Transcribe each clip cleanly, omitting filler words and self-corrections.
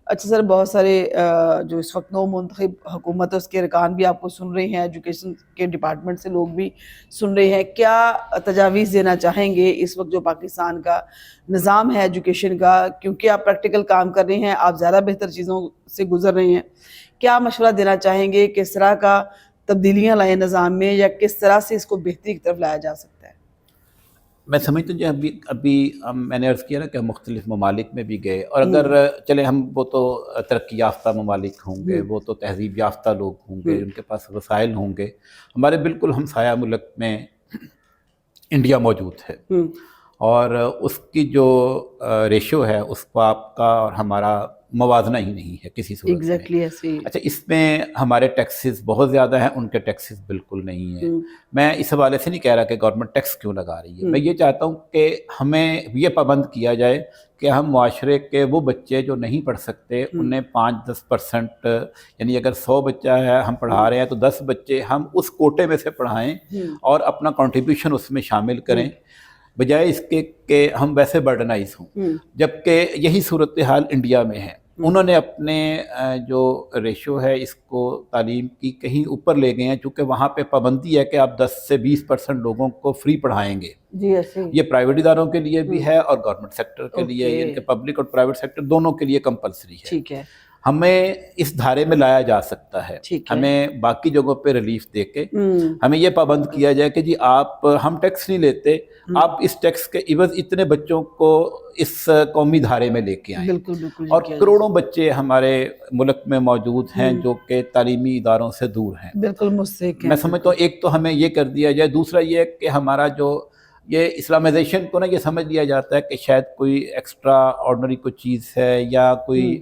اچھا سر، بہت سارے جو اس وقت نو منتخب حکومت ہے اس کے ارکان بھی آپ کو سن رہے ہیں، ایجوکیشن کے ڈپارٹمنٹ سے لوگ بھی سن رہے ہیں، کیا تجاویز دینا چاہیں گے اس وقت جو پاکستان کا نظام ہے ایجوکیشن کا؟ کیونکہ آپ پریکٹیکل کام کر رہے ہیں، آپ زیادہ بہتر چیزوں سے گزر رہے ہیں، کیا مشورہ دینا چاہیں گے؟ کس طرح کا تبدیلیاں لائیں نظام میں، یا کس طرح سے اس کو بہتری کی طرف لایا جا سکتا ہے؟ میں سمجھتا ہوں جو ابھی میں نے عرض کیا نا کہ مختلف ممالک میں بھی گئے، اور اگر چلے ہم وہ تو ترقی یافتہ ممالک ہوں گے، وہ تو تہذیب یافتہ لوگ ہوں گے، ان کے پاس وسائل ہوں گے، ہمارے بالکل ہمسایہ ملک میں انڈیا موجود ہے، اور اس کی جو ریشو ہے اس کو آپ کا اور ہمارا موازنہ ہی نہیں ہے کسی صورت میں۔ ایگزیکٹلی ایسے ہی۔ اچھا، اس میں ہمارے ٹیکسز بہت زیادہ ہیں، ان کے ٹیکسز بالکل نہیں ہیں۔ میں اس حوالے سے نہیں کہہ رہا کہ گورنمنٹ ٹیکس کیوں لگا رہی ہے، میں یہ چاہتا ہوں کہ ہمیں یہ پابند کیا جائے کہ ہم معاشرے کے وہ بچے جو نہیں پڑھ سکتے انہیں 5-10%، یعنی اگر 100 بچہ ہے ہم پڑھا رہے ہیں تو 10 بچے ہم اس کوٹے میں سے پڑھائیں اور اپنا کنٹریبیوشن اس میں شامل کریں، بجائے اس کے کہ ہم ویسے برڈنائز ہوں۔ جبکہ یہی صورتحال انڈیا میں ہے، انہوں نے اپنے جو ریشو ہے اس کو تعلیم کی کہیں اوپر لے گئے ہیں، چونکہ وہاں پہ پابندی ہے کہ آپ 10 سے 20% لوگوں کو فری پڑھائیں گے۔ جی ایسے ہی۔ یہ پرائیویٹ اداروں کے لیے بھی ہے اور گورنمنٹ سیکٹر کے لیے، یعنی کہ پبلک اور پرائیویٹ سیکٹر دونوں کے لیے کمپلسری ہے۔ ٹھیک ہے۔ ہمیں اس دھارے میں لایا جا سکتا ہے، ہمیں باقی جگہوں پہ ریلیف دے کے ہمیں یہ پابند کیا جائے کہ جی آپ، ہم ٹیکس نہیں لیتے، آپ اس ٹیکس کے عوض اتنے بچوں کو اس قومی دھارے میں لے کے آئیں۔ اور کروڑوں بچے ہمارے ملک میں موجود ہیں جو کہ تعلیمی اداروں سے دور ہیں، بالکل مستحق ہیں۔ میں سمجھتا ہوں ایک تو ہمیں یہ کر دیا جائے، دوسرا یہ کہ ہمارا جو یہ اسلامائزیشن کو نا یہ سمجھ لیا جاتا ہے کہ شاید کوئی ایکسٹرا آرڈنری کوئی چیز ہے یا کوئی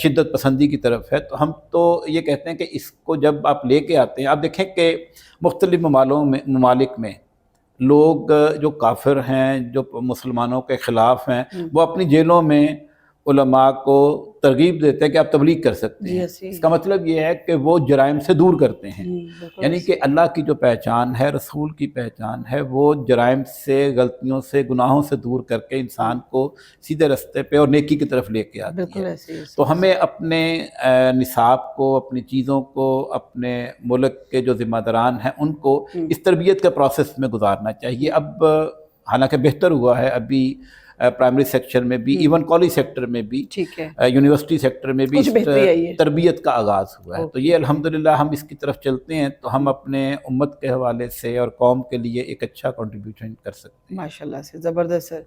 شدت پسندی کی طرف ہے، تو ہم تو یہ کہتے ہیں کہ اس کو جب آپ لے کے آتے ہیں، آپ دیکھیں کہ مختلف ممالک میں لوگ جو کافر ہیں، جو مسلمانوں کے خلاف ہیں، وہ اپنی جیلوں میں علماء کو ترغیب دیتے ہیں کہ آپ تبلیغ کر سکتے ہیں۔ اس کا مطلب یہ ہے کہ وہ جرائم سے دور کرتے ہیں، یعنی کہ اللہ کی جو پہچان ہے، رسول کی پہچان ہے، وہ جرائم سے، غلطیوں سے، گناہوں سے دور کر کے انسان کو سیدھے رستے پہ اور نیکی کی طرف لے کے آتی ہے۔ تو ہمیں اپنے نصاب کو، اپنی چیزوں کو، اپنے ملک کے جو ذمہ داران ہیں ان کو اس تربیت کے پروسیس میں گزارنا چاہیے۔ اب حالانکہ بہتر ہوا ہے، ابھی پرائمری سیکشن میں بھی، ایون کالج سیکٹر میں بھی، یونیورسٹی سیکٹر میں بھی اس تربیت کا آغاز ہوا ہے۔ تو یہ الحمدللہ ہم اس کی طرف چلتے ہیں تو ہم اپنے امت کے حوالے سے اور قوم کے لیے ایک اچھا کنٹریبیوشن کر سکتے ہیں۔ ماشاءاللہ سے زبردست سر۔